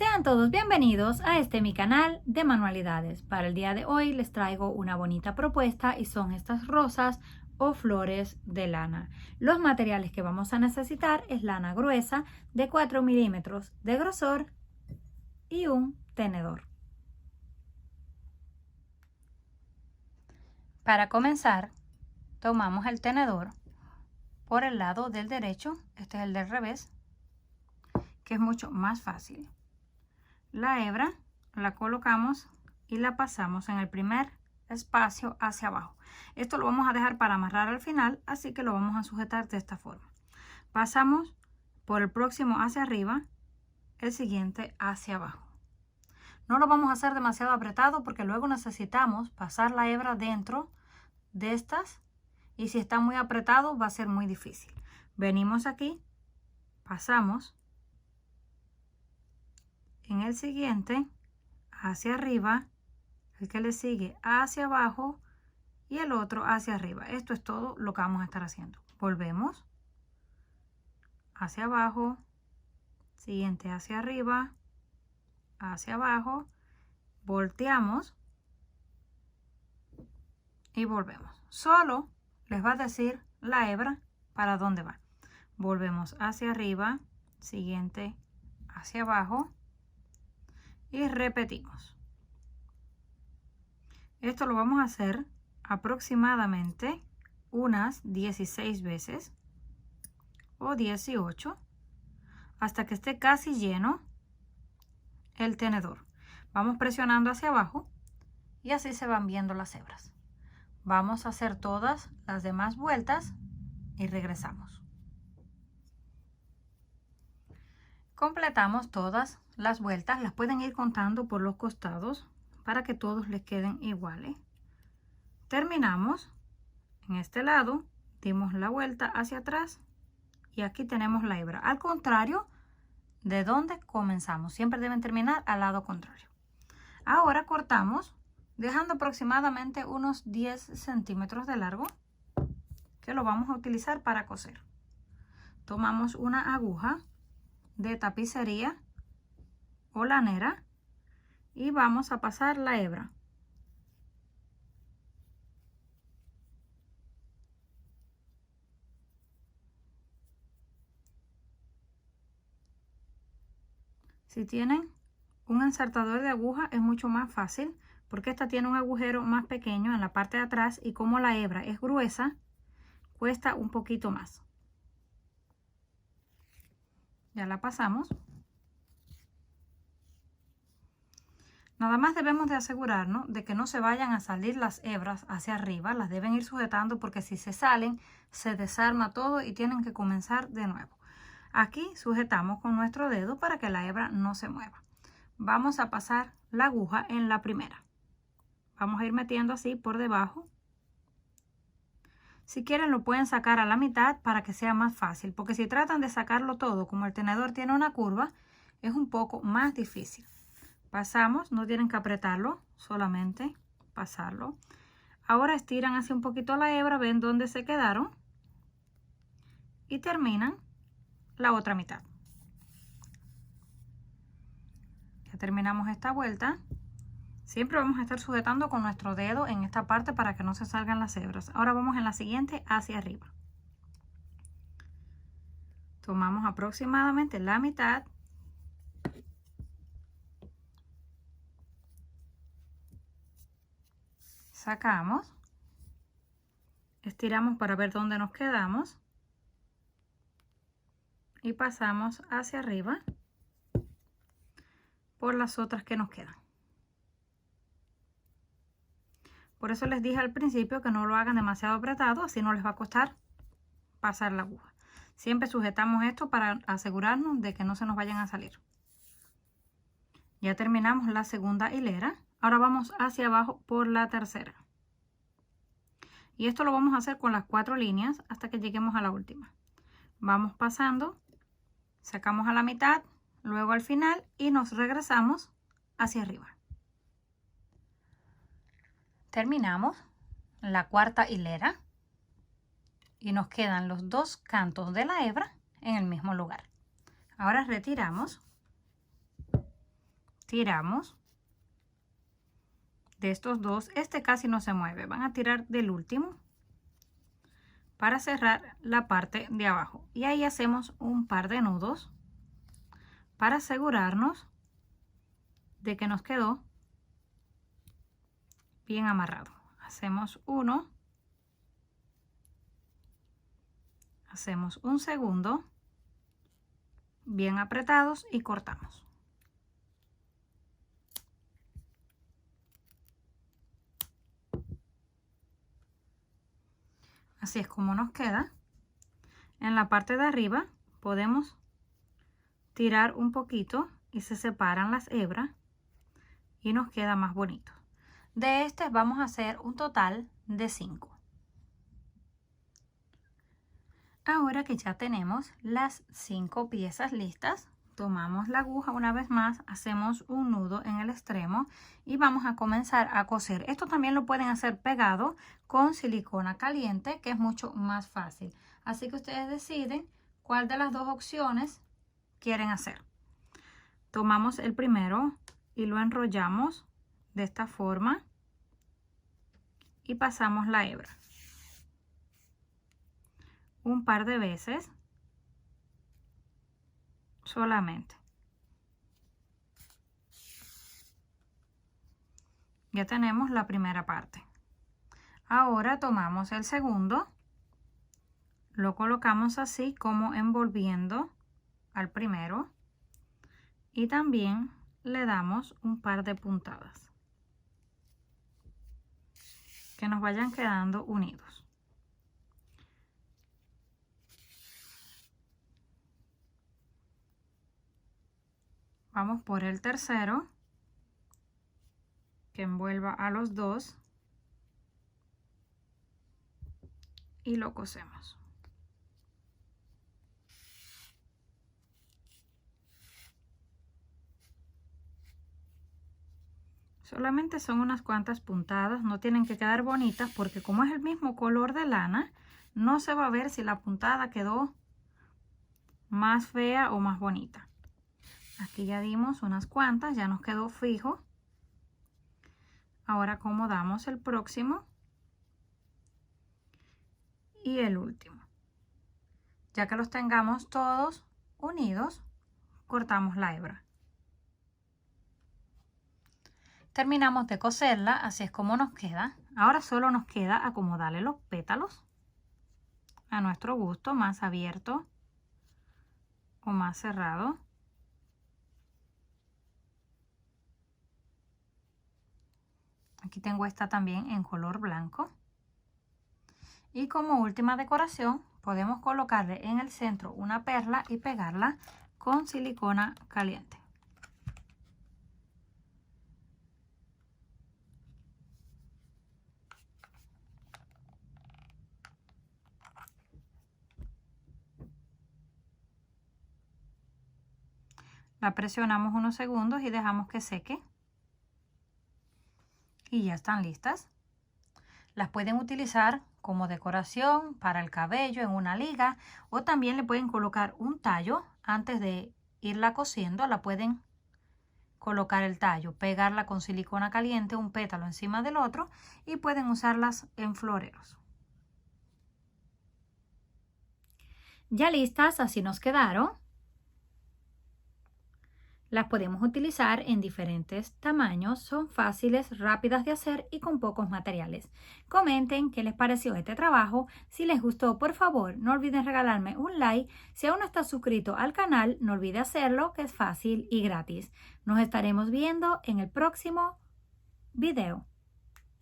Sean todos bienvenidos a mi canal de manualidades. Para el día de hoy les traigo una bonita propuesta y son estas rosas o flores de lana. Los materiales que vamos a necesitar es lana gruesa de 4 milímetros de grosor y un tenedor. Para comenzar, tomamos el tenedor por el lado del derecho, este es el del revés, que es mucho más fácil. La hebra la colocamos y la pasamos en el primer espacio hacia abajo. Esto lo vamos a dejar para amarrar al final, así que lo vamos a sujetar de esta forma. Pasamos por el próximo hacia arriba, el siguiente hacia abajo. No lo vamos a hacer demasiado apretado porque luego necesitamos pasar la hebra dentro de estas y si está muy apretado va a ser muy difícil. Venimos aquí, pasamos en el siguiente hacia arriba, el que le sigue hacia abajo y el otro hacia arriba. Esto es todo lo que vamos a estar haciendo. Volvemos hacia abajo, siguiente hacia arriba, hacia abajo, volteamos y volvemos. Solo les va a decir la hebra para dónde va. Volvemos hacia arriba, siguiente hacia abajo y repetimos. Esto lo vamos a hacer aproximadamente unas 16 veces o 18 hasta que esté casi lleno el tenedor. Vamos presionando hacia abajo y así se van viendo las hebras. Vamos a hacer todas las demás vueltas y regresamos. Completamos todas las vueltas, las pueden ir contando por los costados para que todos les queden iguales. Terminamos en este lado, dimos la vuelta hacia atrás y aquí tenemos la hebra al contrario de donde comenzamos. Siempre deben terminar al lado contrario. Ahora cortamos dejando aproximadamente unos 10 centímetros de largo que lo vamos a utilizar para coser. Tomamos una aguja de tapicería o lanera y vamos a pasar la hebra. Si tienen un ensartador de aguja es mucho más fácil porque esta tiene un agujero más pequeño en la parte de atrás y como la hebra es gruesa, cuesta un poquito más. Ya la pasamos. Nada más debemos de asegurarnos de que no se vayan a salir las hebras hacia arriba, las deben ir sujetando porque si se salen se desarma todo y tienen que comenzar de nuevo. Aquí sujetamos con nuestro dedo para que la hebra no se mueva. Vamos a pasar la aguja en la primera. Vamos a ir metiendo así por debajo. Si quieren lo pueden sacar a la mitad para que sea más fácil, porque si tratan de sacarlo todo, como el tenedor tiene una curva, es un poco más difícil. Pasamos, no tienen que apretarlo, solamente pasarlo. Ahora estiran así un poquito la hebra, ven dónde se quedaron y terminan la otra mitad. Ya terminamos esta vuelta. Siempre vamos a estar sujetando con nuestro dedo en esta parte para que no se salgan las hebras. Ahora vamos en la siguiente hacia arriba. Tomamos aproximadamente la mitad. Sacamos. Estiramos para ver dónde nos quedamos. Y pasamos hacia arriba por las otras que nos quedan. Por eso les dije al principio que no lo hagan demasiado apretado, así no les va a costar pasar la aguja. Siempre sujetamos esto para asegurarnos de que no se nos vayan a salir. Ya terminamos la segunda hilera. Ahora vamos hacia abajo por la tercera. Y esto lo vamos a hacer con las 4 líneas hasta que lleguemos a la última. Vamos pasando, sacamos a la mitad, luego al final y nos regresamos hacia arriba. Terminamos la cuarta hilera y nos quedan los dos cantos de la hebra en el mismo lugar. Ahora retiramos tiramos de estos dos. Este casi no se mueve, van a tirar del último para cerrar la parte de abajo, y ahí hacemos un par de nudos para asegurarnos de que nos quedó bien amarrado. Hacemos uno, hacemos un segundo, bien apretados, y cortamos. Así es como nos queda. En la parte de arriba podemos tirar un poquito y se separan las hebras y nos queda más bonito. De este vamos a hacer un total de 5. Ahora que ya tenemos las 5 piezas listas, tomamos la aguja una vez más, hacemos un nudo en el extremo y vamos a comenzar a coser. Esto también lo pueden hacer pegado con silicona caliente, que es mucho más fácil. Así que ustedes deciden cuál de las dos opciones quieren hacer. Tomamos el primero y lo enrollamos de esta forma y pasamos la hebra un par de veces solamente. Ya tenemos la primera parte. Ahora tomamos el segundo, lo colocamos así como envolviendo al primero y también le damos un par de puntadas que nos vayan quedando unidos. Vamos por el tercero, que envuelva a los dos, y lo cosemos. Solamente son unas cuantas puntadas, no tienen que quedar bonitas porque como es el mismo color de lana, no se va a ver si la puntada quedó más fea o más bonita. Aquí ya dimos unas cuantas, ya nos quedó fijo. Ahora acomodamos el próximo y el último. Ya que los tengamos todos unidos, cortamos la hebra. Terminamos de coserla, así es como nos queda. Ahora solo nos queda acomodarle los pétalos a nuestro gusto, más abierto o más cerrado. Aquí tengo esta también en color blanco. Y como última decoración podemos colocarle en el centro una perla y pegarla con silicona caliente. La presionamos unos segundos y dejamos que seque. Y ya están listas. Las pueden utilizar como decoración para el cabello en una liga, o también le pueden colocar un tallo antes de irla cosiendo. La pueden colocar el tallo, pegarla con silicona caliente, un pétalo encima del otro, y pueden usarlas en floreros. Ya listas, así nos quedaron. Las podemos utilizar en diferentes tamaños, son fáciles, rápidas de hacer y con pocos materiales. Comenten qué les pareció este trabajo. Si les gustó, por favor, no olviden regalarme un like. Si aún no estás suscrito al canal, no olvide hacerlo, que es fácil y gratis. Nos estaremos viendo en el próximo video.